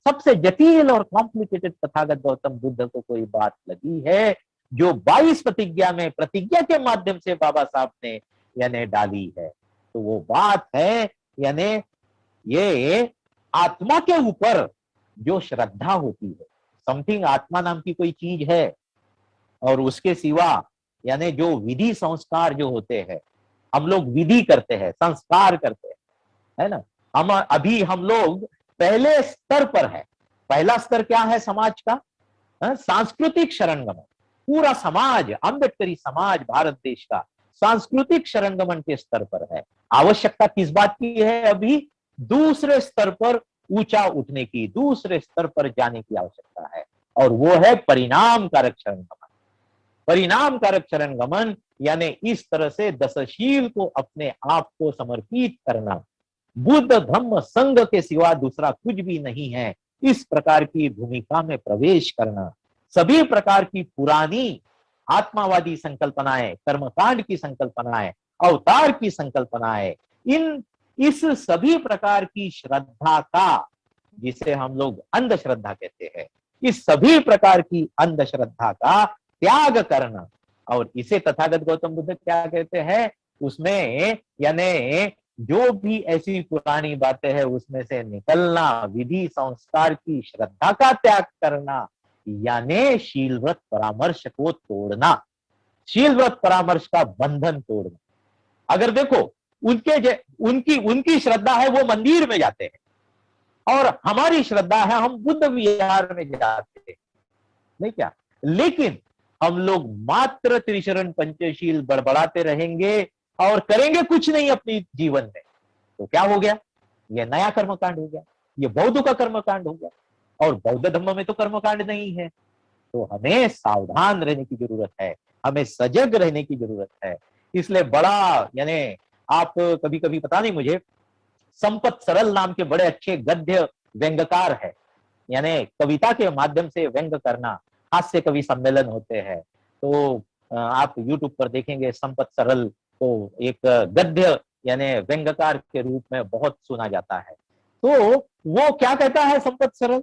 सबसे जटिल और कॉम्प्लिकेटेड तथागत गौतम बुद्ध को कोई बात लगी है जो 22 प्रतिज्ञा में, प्रतिज्ञा के माध्यम से बाबा साहब ने यानी डाली है। तो वो बात है यानी ये आत्मा के ऊपर जो श्रद्धा होती है, समथिंग, आत्मा नाम की कोई चीज है, और उसके सिवा यानी जो विधि संस्कार जो होते हैं, हम लोग विधि करते हैं, संस्कार करते हैं, है ना। हम लोग पहले स्तर पर है। पहला स्तर क्या है समाज का? सांस्कृतिक शरणगमन। पूरा समाज, अम्बेडकरी समाज भारत देश का सांस्कृतिक शरणगमन के स्तर पर है। आवश्यकता किस बात की है? अभी दूसरे स्तर पर ऊंचा उठने की, दूसरे स्तर पर जाने की आवश्यकता है, और वो है परिणाम कारक शरणगमन। परिणाम कारक शरणगमन यानी इस तरह से दशशील को अपने आप को समर्पित करना, बुद्ध धम्म संघ के सिवा दूसरा कुछ भी नहीं है, इस प्रकार की भूमिका में प्रवेश करना। सभी प्रकार की पुरानी आत्मावादी संकल्पनाएं, कर्मकांड की संकल्पनाएं, अवतार की संकल्पनाएं, इस सभी प्रकार की श्रद्धा का, जिसे हम लोग अंधश्रद्धा कहते हैं, इस सभी प्रकार की अंधश्रद्धा का त्याग करना। और इसे तथागत गौतम बुद्ध क्या कहते हैं? उसमें यानी जो भी ऐसी पुरानी बातें हैं उसमें से निकलना, विधि संस्कार की श्रद्धा का त्याग करना, यानी शील व्रत परामर्श को तोड़ना, शील व्रत परामर्श का बंधन तोड़ना। अगर देखो उनकी श्रद्धा है वो मंदिर में जाते हैं, और हमारी श्रद्धा है हम बुद्ध विहार में जाते हैं, नहीं क्या? लेकिन हम लोग मात्र त्रिशरण पंचशील बड़बड़ाते रहेंगे और करेंगे कुछ नहीं अपने जीवन में, तो क्या हो गया? ये नया कर्मकांड हो गया, ये बौद्ध का कर्मकांड हो गया, और बौद्ध धर्म में तो कर्मकांड नहीं है। तो हमें सावधान रहने की जरूरत है, हमें सजग रहने की जरूरत है। इसलिए बड़ा यानी आप कभी कभी, पता नहीं मुझे, संपत सरल नाम के बड़े अच्छे गद्य व्यंग्यकार है, यानी कविता के माध्यम से व्यंग करना, हास्य कवि सम्मेलन होते हैं, तो आप YouTube पर देखेंगे संपत सरल को एक गद्य यानी व्यंग्यकार के रूप में बहुत सुना जाता है। तो वो क्या कहता है संपत सरल?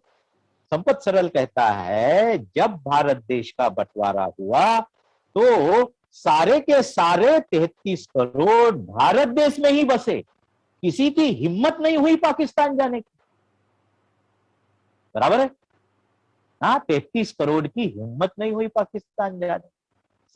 संपत सरल कहता है जब भारत देश का बंटवारा हुआ तो सारे के सारे 33 करोड़ भारत देश में ही बसे, किसी की हिम्मत नहीं हुई पाकिस्तान जाने की। बराबर है? हाँ, 33 करोड़ की हिम्मत नहीं हुई पाकिस्तान जाने,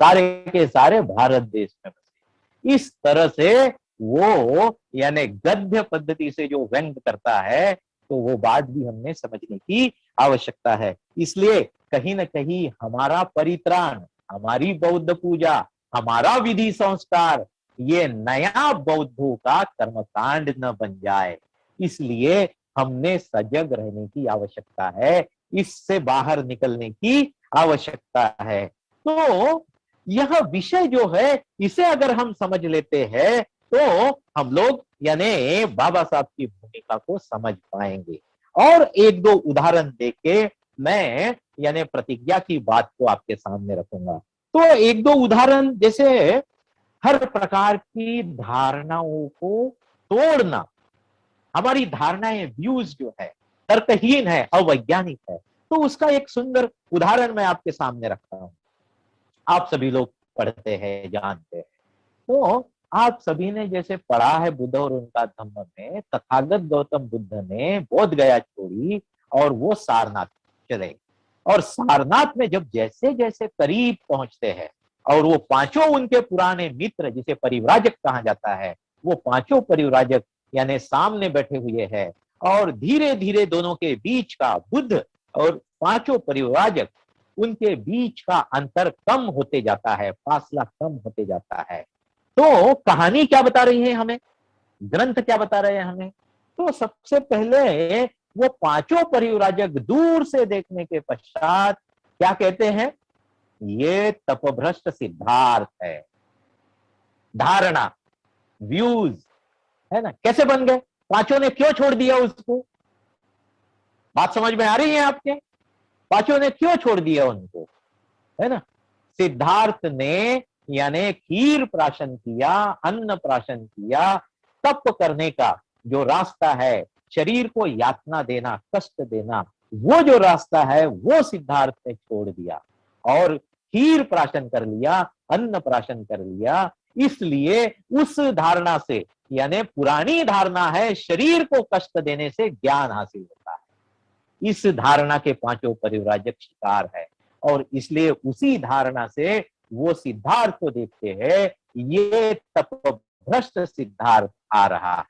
सारे के सारे भारत देश में बसे। इस तरह से वो यानी गद्य पद्धति से जो व्यंग करता है, तो वो बात भी हमने समझने की आवश्यकता है। इसलिए कहीं ना कहीं हमारा परित्राण, हमारी बौद्ध पूजा, हमारा विधि संस्कार ये नया बौद्धों का कर्मकांड न बन जाए, इसलिए हमने सजग रहने की आवश्यकता है, इससे बाहर निकलने की आवश्यकता है। तो यह विषय जो है इसे अगर हम समझ लेते हैं तो हम लोग यानी बाबा साहब की भूमिका को समझ पाएंगे। और एक दो उदाहरण देके मैं यानी प्रतिज्ञा की बात को आपके सामने रखूंगा। तो एक दो उदाहरण, जैसे हर प्रकार की धारणाओं को तोड़ना, हमारी धारणाएं, व्यूज जो है तर्कहीन है, अवैज्ञानिक है, तो उसका एक सुंदर उदाहरण मैं आपके सामने रखता हूं। आप सभी लोग पढ़ते हैं, जानते हैं, तो आप सभी ने जैसे पढ़ा है बुद्ध और उनका धम्म में, तथागत गौतम बुद्ध ने बोध गया छोड़ी और वो सारनाथ चले। और सारनाथ में जब जैसे जैसे करीब पहुंचते हैं, और वो पांचों उनके पुराने मित्र, जिसे परिव्राजक कहा जाता है, वो पांचों परिव्राजक यानी सामने बैठे हुए हैं। और धीरे धीरे दोनों के बीच का, बुद्ध और पांचों परिव्राजक, उनके बीच का अंतर कम होते जाता है, फासला कम होते जाता है। तो कहानी क्या बता रही है हमें, ग्रंथ क्या बता रहे हैं हमें? तो सबसे पहले वो पांचों परिव्राजक दूर से देखने के पश्चात क्या कहते हैं? ये तपभ्रष्ट सिद्धार्थ है। धारणा, व्यूज, है ना, कैसे बन गए? पांचों ने क्यों छोड़ दिया उसको? बात समझ में आ रही है आपके? पांचों ने क्यों छोड़ दिया उनको, है ना? सिद्धार्थ ने यानी खीर प्राशन किया, अन्न प्राशन किया, तप करने का जो रास्ता है, शरीर को यातना देना, कष्ट देना, वो जो रास्ता है वो सिद्धार्थ ने छोड़ दिया और खीर प्राशन कर लिया, अन्न प्राशन कर लिया। इसलिए उस धारणा से, यानी पुरानी धारणा है, शरीर को कष्ट देने से ज्ञान हासिल होता है। इस धारणा के पांचों परिव्राजक शिकार है और इसलिए उसी धारणा से वो सिद्धार्थ को देखते हैं, ये तपभ्रष्ट सिद्धार्थ आ रहा है।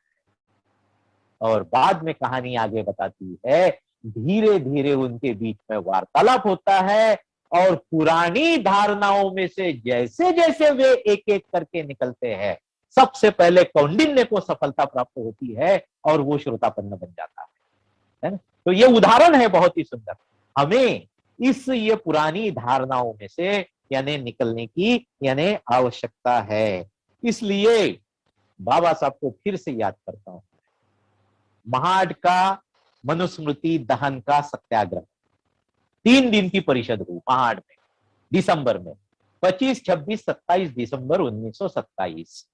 और बाद में कहानी आगे बताती है, धीरे धीरे उनके बीच में वार्तालाप होता है और पुरानी धारणाओं में से जैसे जैसे वे एक एक करके निकलते हैं, सबसे पहले कौंडिन्य को सफलता प्राप्त होती है और वो श्रोतापन्न बन जाता है ना? तो ये उदाहरण है बहुत ही सुंदर। हमें ये पुरानी धारणाओं में से यानी निकलने की यानी आवश्यकता है। इसलिए बाबा साहब को फिर से याद करता हूं, महाड का मनुस्मृति दहन का सत्याग्रह 3 दिन की परिषद हुई महाड में, दिसंबर में, 25, 26, 27 दिसंबर 1927।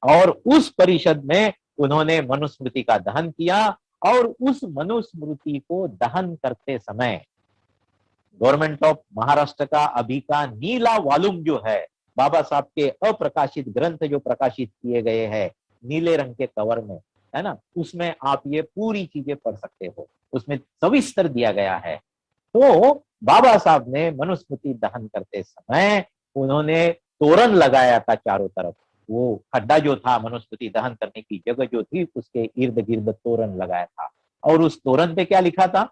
और उस परिषद में उन्होंने मनुस्मृति का दहन किया और उस मनुस्मृति को दहन करते समय गवर्नमेंट ऑफ महाराष्ट्र का अभी का नीला वॉल्यूम जो है, बाबा साहब के अप्रकाशित ग्रंथ जो प्रकाशित किए गए हैं नीले रंग के कवर में, है ना, उसमें आप ये पूरी चीजें पढ़ सकते हो, उसमें सविस्तर दिया गया है। तो बाबा साहब ने मनुस्मृति दहन करते समय उन्होंने तोरण लगाया था चारों तरफ। वो खड्डा जो था, मनुस्मृति दहन करने की जगह जो थी, उसके इर्द गिर्द तोरण लगाया था। और उस तोरण पे क्या लिखा था?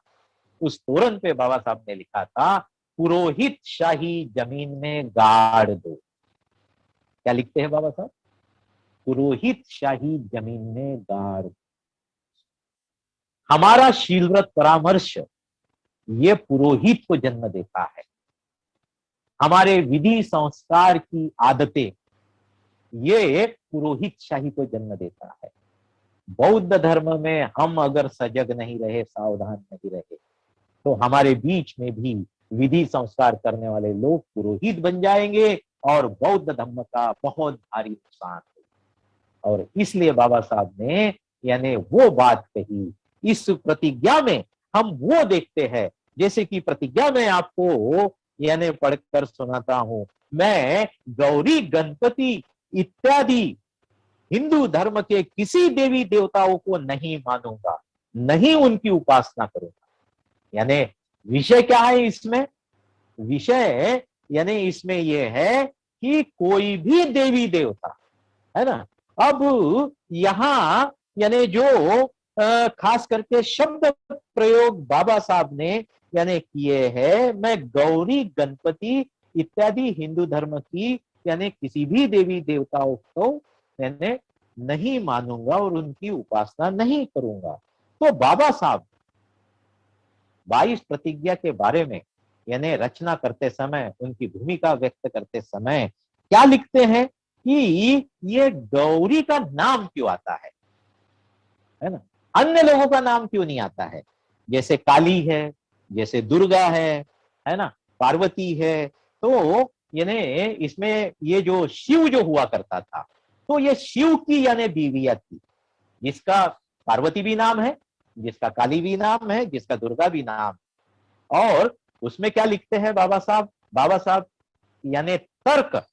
उस तोरण पे बाबा साहब ने लिखा था, पुरोहित शाही जमीन में गाड़ दो। क्या लिखते हैं बाबा साहब? पुरोहित शाही जमीन में गाड़ दो। हमारा शीलव्रत परामर्श ये पुरोहित को जन्म देता है। हमारे विधि संस्कार की आदतें ये पुरोहित शाही को जन्म देता है। बौद्ध धर्म में हम अगर सजग नहीं रहे, सावधान नहीं रहे, तो हमारे बीच में भी विधि संस्कार करने वाले लोग पुरोहित बन जाएंगे और बौद्ध धर्म का बहुत भारी नुकसान होगा। और इसलिए बाबा साहब ने यानी वो बात कही। इस प्रतिज्ञा में हम वो देखते हैं, जैसे कि प्रतिज्ञा में आपको यानी पढ़कर सुनाता हूं, मैं गौरी, गणपति इत्यादि हिंदू धर्म के किसी देवी देवताओं को नहीं मानूंगा, नहीं उनकी उपासना करूंगा। यानी विषय क्या है इसमें? विषय यानी इसमें यह है कि कोई भी देवी देवता, है ना। अब यहां यानी जो खास करके शब्द प्रयोग बाबा साहब ने यानी किए हैं, मैं गौरी, गणपति इत्यादि हिंदू धर्म की यानी किसी भी देवी देवताओं को यानी नहीं मानूंगा और उनकी उपासना नहीं करूंगा। तो बाबा साहब 22 प्रतिज्ञा के बारे में यानी रचना करते समय, उनकी भूमिका व्यक्त करते समय क्या लिखते हैं कि ये गौरी का नाम क्यों आता है ना, अन्य लोगों का नाम क्यों नहीं आता है? जैसे काली है, जैसे दुर्गा है ना, पार्वती है। तो यानी इसमें ये जो शिव जो हुआ करता था, तो ये शिव की यानी बीवियां थी, जिसका पार्वती भी नाम है, जिसका काली भी नाम है, जिसका दुर्गा भी नाम। और उसमें क्या लिखते हैं बाबा साहब? बाबा साहब यानी तर्क,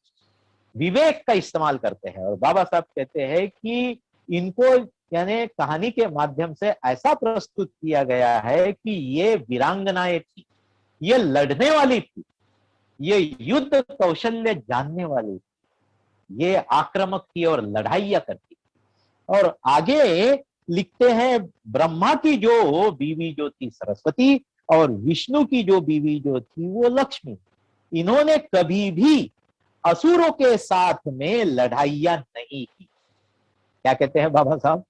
विवेक का इस्तेमाल करते हैं और बाबा साहब कहते हैं कि इनको यानी कहानी के माध्यम से ऐसा प्रस्तुत किया गया है कि ये वीरांगनाएं थी, ये लड़ने वाली थी, ये युद्ध कौशल्य जानने वाली, ये आक्रामक थी और लड़ाइयां करती। और आगे लिखते हैं, ब्रह्मा की जो बीवी जो थी सरस्वती, और विष्णु की जो बीवी जो थी वो लक्ष्मी, इन्होंने कभी भी असुरों के साथ में लड़ाइयां नहीं की। क्या कहते हैं बाबा साहब?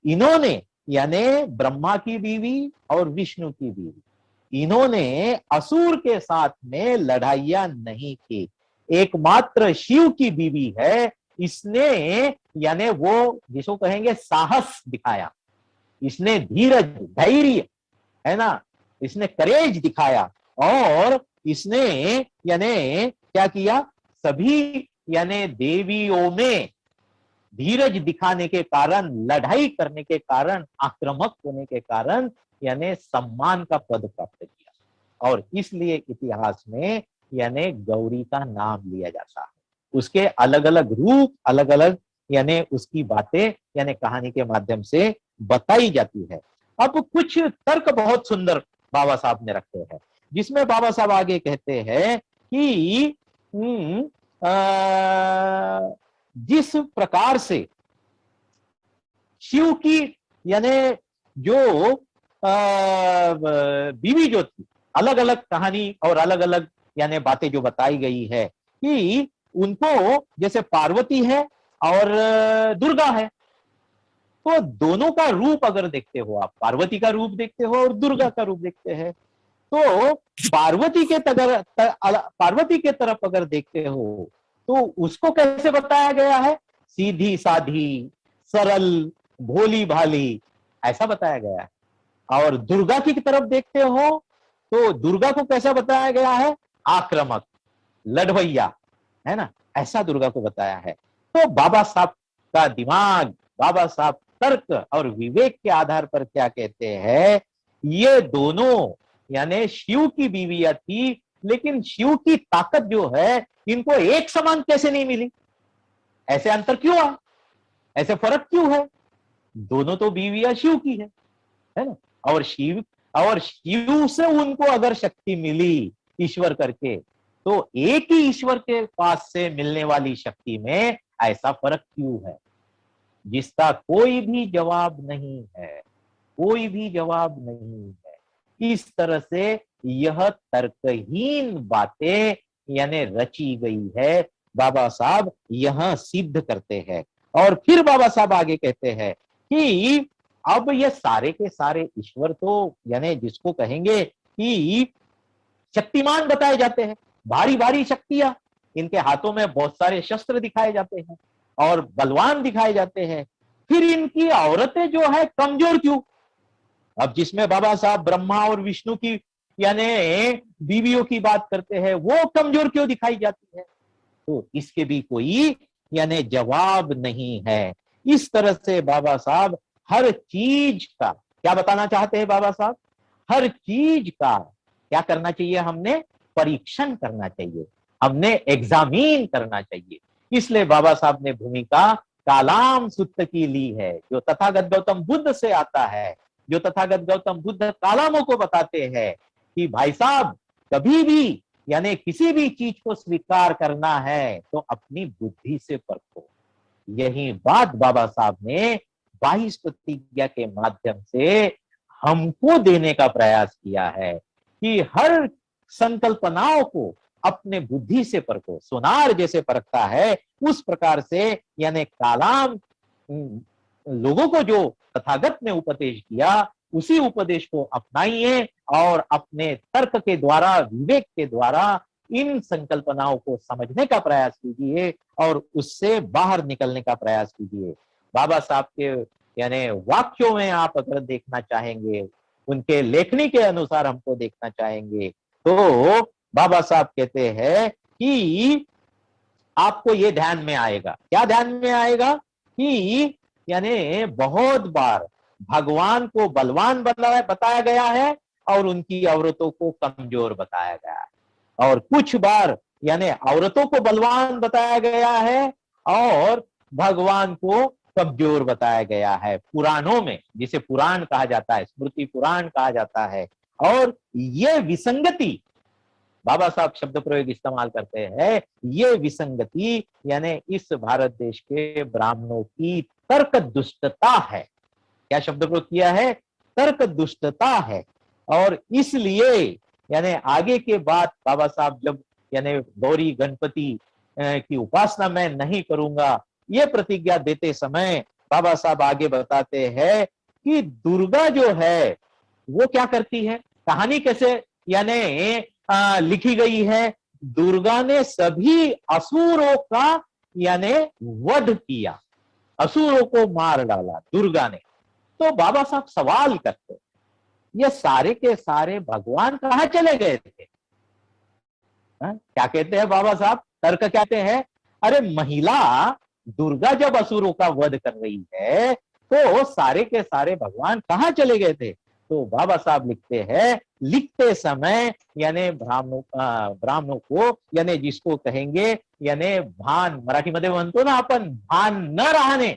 इन्होंने, यानी ब्रह्मा की बीवी और विष्णु की बीवी, इन्होंने असुर के साथ में लड़ाइयां नहीं की। एकमात्र शिव की बीवी है, इसने, यानी वो जिसको कहेंगे साहस दिखाया, इसने धीरज, धैर्य, है ना, इसने करेज दिखाया, और इसने यानी क्या किया, सभी यानी देवियों में धीरज दिखाने के कारण, लड़ाई करने के कारण, आक्रामक होने के कारण, यानी सम्मान का पद प्राप्त किया। और इसलिए इतिहास में यानी गौरी का नाम लिया जाता है। उसके अलग अलग रूप, अलग अलग यानी उसकी बातें यानी कहानी के माध्यम से बताई जाती है। अब कुछ तर्क बहुत सुंदर बाबा साहब ने रखे हैं, जिसमें बाबा साहब आगे कहते हैं कि जिस प्रकार से शिव की यानी जो बीवी जो थी, अलग अलग कहानी और अलग अलग यानी बातें जो बताई गई है कि उनको जैसे पार्वती है और दुर्गा है, तो दोनों का रूप अगर देखते हो आप, पार्वती का रूप देखते हो और दुर्गा का रूप देखते हैं, तो पार्वती के तरफ अगर देखते हो तो उसको कैसे बताया गया है, सीधी साधी, सरल, भोली भाली, ऐसा बताया गया है। और दुर्गा की तरफ देखते हो तो दुर्गा को कैसा बताया गया है, आक्रामक, लड़वैया, है ना, ऐसा दुर्गा को बताया है। तो बाबा साहब का दिमाग, बाबा साहब तर्क और विवेक के आधार पर क्या कहते हैं, ये दोनों यानी शिव की बीवियां थी, लेकिन शिव की ताकत जो है इनको एक समान कैसे नहीं मिली, ऐसे अंतर क्यों है, ऐसे फर्क क्यों है? दोनों तो बीवियां शिव की है ना, और शिव से उनको अगर शक्ति मिली ईश्वर करके, तो एक ही ईश्वर के पास से मिलने वाली शक्ति में ऐसा फर्क क्यों है, जिसका कोई भी जवाब नहीं है, कोई भी जवाब नहीं है। इस तरह से यह तर्कहीन बातें यानी रची गई है, बाबा साहब यहां सिद्ध करते हैं। और फिर बाबा साहब आगे कहते हैं कि अब ये सारे के सारे ईश्वर तो यानी जिसको कहेंगे कि शक्तिमान बताए जाते हैं, भारी भारी शक्तियां, इनके हाथों में बहुत सारे शस्त्र दिखाए जाते हैं और बलवान दिखाए जाते हैं, फिर इनकी औरतें जो है कमजोर क्यों? अब जिसमें बाबा साहब ब्रह्मा और विष्णु की यानी बीवियों की बात करते हैं, वो कमजोर क्यों दिखाई जाती है? तो इसके भी कोई यानी जवाब नहीं है। इस तरह से बाबा साहब हर चीज का क्या बताना चाहते हैं, बाबा साहब हर चीज का क्या करना चाहिए, हमने परीक्षण करना चाहिए, हमने एग्जामिन करना चाहिए। इसलिए बाबा साहब ने भूमिका कालाम सूत्र की ली है, जो तथागत गौतम बुद्ध से आता है, जो तथागत गौतम बुद्ध कालामों को बताते हैं कि भाई साहब कभी भी यानी किसी भी चीज को स्वीकार करना है तो अपनी बुद्धि से परखो। यही बात बाबा साहब ने 22 प्रतिज्ञा के माध्यम से हमको देने का प्रयास किया है कि हर संकल्पनाओं को अपने बुद्धि से परखो, सोनार जैसे परखता है उस प्रकार से यानी कालाम लोगों को जो तथागत ने उपदेश किया उसी उपदेश को अपनाइए और अपने तर्क के द्वारा, विवेक के द्वारा इन संकल्पनाओं को समझने का प्रयास कीजिए और उससे बाहर निकलने का प्रयास कीजिए। बाबा साहब के यानी वाक्यों में आप अगर देखना चाहेंगे, उनके लेखनी के अनुसार हमको देखना चाहेंगे, तो बाबा साहब कहते हैं कि आपको ये ध्यान में आएगा, क्या ध्यान में आएगा कि यानी बहुत बार भगवान को बलवान बताया गया है और उनकी औरतों को कमजोर बताया गया है, और कुछ बार यानी औरतों को बलवान बताया गया है और भगवान को कमजोर बताया गया है पुराणों में, जिसे पुराण कहा जाता है, स्मृति पुराण कहा जाता है। और ये विसंगति बाबा साहब शब्द प्रयोग इस्तेमाल करते हैं, ये विसंगति यानी इस भारत देश के ब्राह्मणों की तर्क दुष्टता है। क्या शब्द प्रयोग किया है? तर्क दुष्टता है। और इसलिए यानी आगे के बाद बाबा साहब जब यानी गौरी गणपति की उपासना मैं नहीं करूंगा, ये प्रतिज्ञा देते समय बाबा साहब आगे बताते हैं कि दुर्गा जो है वो क्या करती है, कहानी कैसे यानी लिखी गई है। दुर्गा ने सभी असुरों का यानी वध किया, असुरों को मार डाला दुर्गा ने। तो बाबा साहब सवाल करते, ये सारे के सारे भगवान कहां चले गए थे? क्या कहते हैं बाबा साहब? तर्क कहते हैं, अरे महिला दुर्गा जब असुरों का वध कर रही है तो सारे के सारे भगवान कहां चले गए थे? तो बाबा साहब लिखते हैं, लिखते समय यानी ब्राह्मणों को यानी जिसको कहेंगे यानी भान, मराठीमध्ये म्हणतो ना आपण भान न रहने,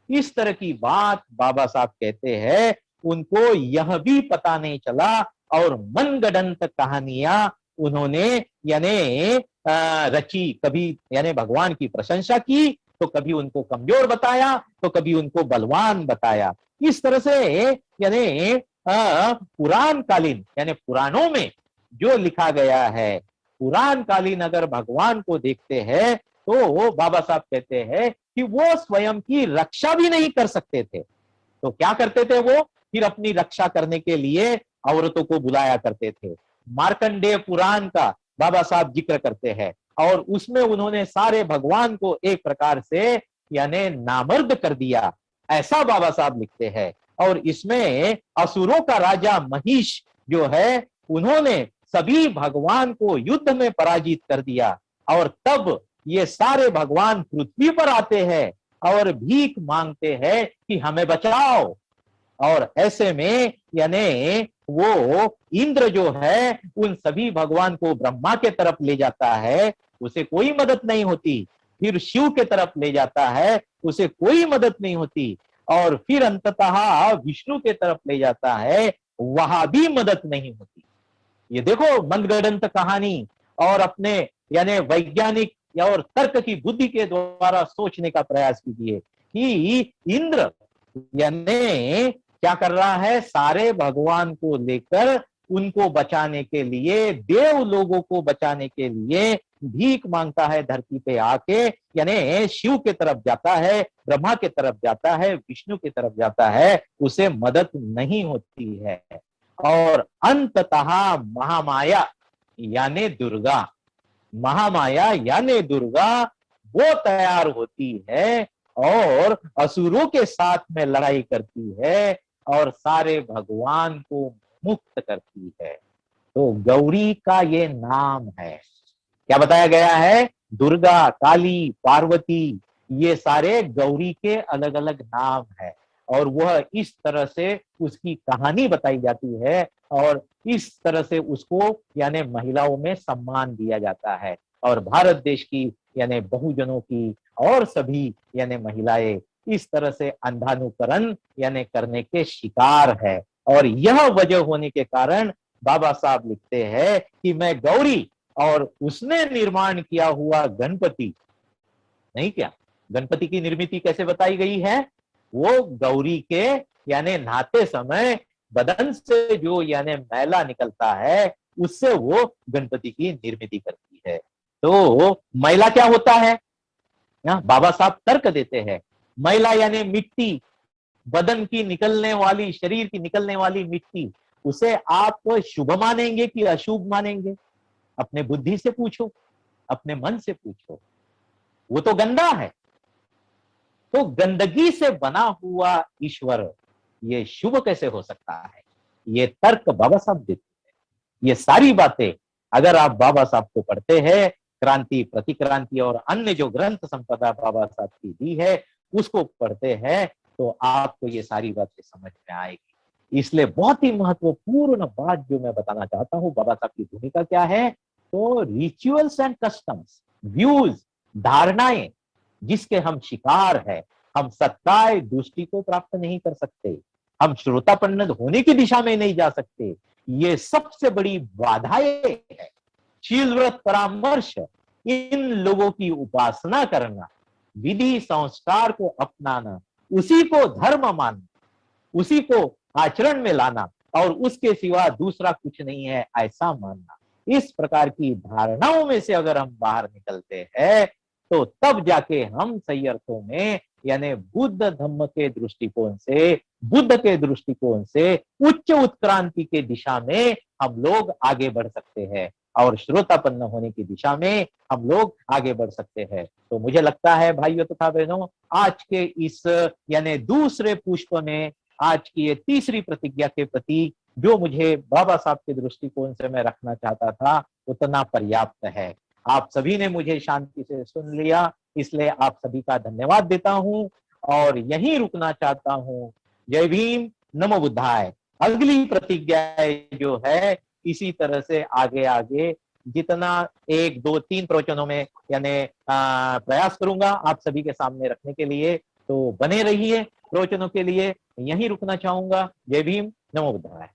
इस तरह की बात बाबा साहब कहते हैं। उनको यह भी पता नहीं चला और मनगढ़ंत कहानियां उन्होंने यानी रची, कभी यानी भगवान की प्रशंसा की तो कभी उनको कमजोर बताया तो कभी उनको बलवान बताया। इस तरह से यानी पुराण कालीन यानी पुराणों में जो लिखा गया है, पुराण कालीन अगर भगवान को देखते हैं तो बाबा साहब कहते हैं कि वो स्वयं की रक्षा भी नहीं कर सकते थे। तो क्या करते थे वो? फिर अपनी रक्षा करने के लिए औरतों को बुलाया करते थे। मार्कंडेय पुराण का बाबा साहब जिक्र करते हैं और उसमें उन्होंने सारे भगवान को एक प्रकार से यानी नामर्द कर दिया, ऐसा बाबा साहब लिखते हैं। और इसमें असुरों का राजा महिष जो है, उन्होंने सभी भगवान को युद्ध में पराजित कर दिया और तब ये सारे भगवान पृथ्वी पर आते हैं और भीख मांगते हैं कि हमें बचाओ। और ऐसे में यानी वो इंद्र जो है उन सभी भगवान को ब्रह्मा के तरफ ले जाता है, उसे कोई मदद नहीं होती। फिर शिव के तरफ ले जाता है, उसे कोई मदद नहीं होती। और फिर अंततः विष्णु के तरफ ले जाता है, वहां भी मदद नहीं होती। ये देखो मनगढ़ंत कहानी और अपने यानी वैज्ञानिक और तर्क की बुद्धि के द्वारा सोचने का प्रयास कीजिए कि इंद्र यानी क्या कर रहा है, सारे भगवान को लेकर उनको बचाने के लिए, देव लोगों को बचाने के लिए भीख मांगता है धरती पे आके, यानी शिव के तरफ जाता है, ब्रह्मा के तरफ जाता है, विष्णु की तरफ जाता है, उसे मदद नहीं होती है। और अंततः महामाया यानी दुर्गा, महामाया यानी दुर्गा वो तैयार होती है और असुरों के साथ में लड़ाई करती है और सारे भगवान को मुक्त करती है। तो गौरी का ये नाम है। क्या बताया गया है? दुर्गा, काली, पार्वती, ये सारे गौरी के अलग अलग नाम है और वह इस तरह से उसकी कहानी बताई जाती है और इस तरह से उसको यानी महिलाओं में सम्मान दिया जाता है। और भारत देश की यानी बहुजनों की और सभी यानी महिलाएं इस तरह से अंधानुकरण यानी करने के शिकार है। और यह वजह होने के कारण बाबा साहब लिखते हैं कि मैं गौरी और उसने निर्माण किया हुआ गणपति, नहीं क्या गणपति की निर्मिति कैसे बताई गई है? वो गौरी के यानी नहाते समय बदन से जो यानी मैला निकलता है उससे वो गणपति की निर्मिति करती है। तो मैला क्या होता है? बाबा साहब तर्क देते हैं, मैला यानी मिट्टी, बदन की निकलने वाली, शरीर की निकलने वाली मिट्टी, उसे आप शुभ मानेंगे कि अशुभ मानेंगे? अपने बुद्धि से पूछो, अपने मन से पूछो। वो तो गंदा है। तो गंदगी से बना हुआ ईश्वर ये शुभ कैसे हो सकता है? ये तर्क बाबा साहब देते हैं। ये सारी बातें अगर आप बाबा साहब को पढ़ते हैं, क्रांति, प्रतिक्रांति और अन्य जो ग्रंथ संपदा बाबा साहब की दी है उसको पढ़ते हैं तो आपको ये सारी बातें समझ में आएगी। इसलिए बहुत ही महत्वपूर्ण बात जो मैं बताना चाहता हूं, बाबा साहब की भूमिका क्या है? तो रिचुअल्स एंड कस्टम्स, व्यूज, धारणाएं जिसके हम शिकार है, हम सत्ताय दृष्टि को प्राप्त नहीं कर सकते, हम श्रोतापन्न होने की दिशा में नहीं जा सकते, ये सबसे बड़ी बाधाएं है। शील व्रत परामर्श, इन लोगों की उपासना करना, विधि संस्कार को अपनाना, उसी को धर्म मानना, उसी को आचरण में लाना और उसके सिवा दूसरा कुछ नहीं है ऐसा मानना, इस प्रकार की धारणाओं में से अगर हम बाहर निकलते हैं तो तब जाके हम सही अर्थों में यानी बुद्ध धम्म के दृष्टिकोण से, बुद्ध के दृष्टिकोण से उच्च उत्क्रांति के दिशा में हम लोग आगे बढ़ सकते हैं और श्रोतापन्न होने की दिशा में हम लोग आगे बढ़ सकते हैं। तो मुझे लगता है भाइयों तथा बहनों, आज के इस यानी दूसरे पुष्प में आज की ये तीसरी प्रतिज्ञा के प्रति जो मुझे बाबा साहब के दृष्टिकोण से मैं रखना चाहता था उतना पर्याप्त है। आप सभी ने मुझे शांति से सुन लिया, इसलिए आप सभी का धन्यवाद देता हूं और यहीं रुकना चाहता हूं। जय भीम, नमो बुद्धाय। अगली प्रतिज्ञा जो है इसी तरह से आगे आगे जितना 1, 2, 3 प्रवचनों में यानी प्रयास करूंगा आप सभी के सामने रखने के लिए। तो बने रहिए प्रवचनों के लिए, यहीं रुकना चाहूंगा। जय भीम, नमो बुद्धाय।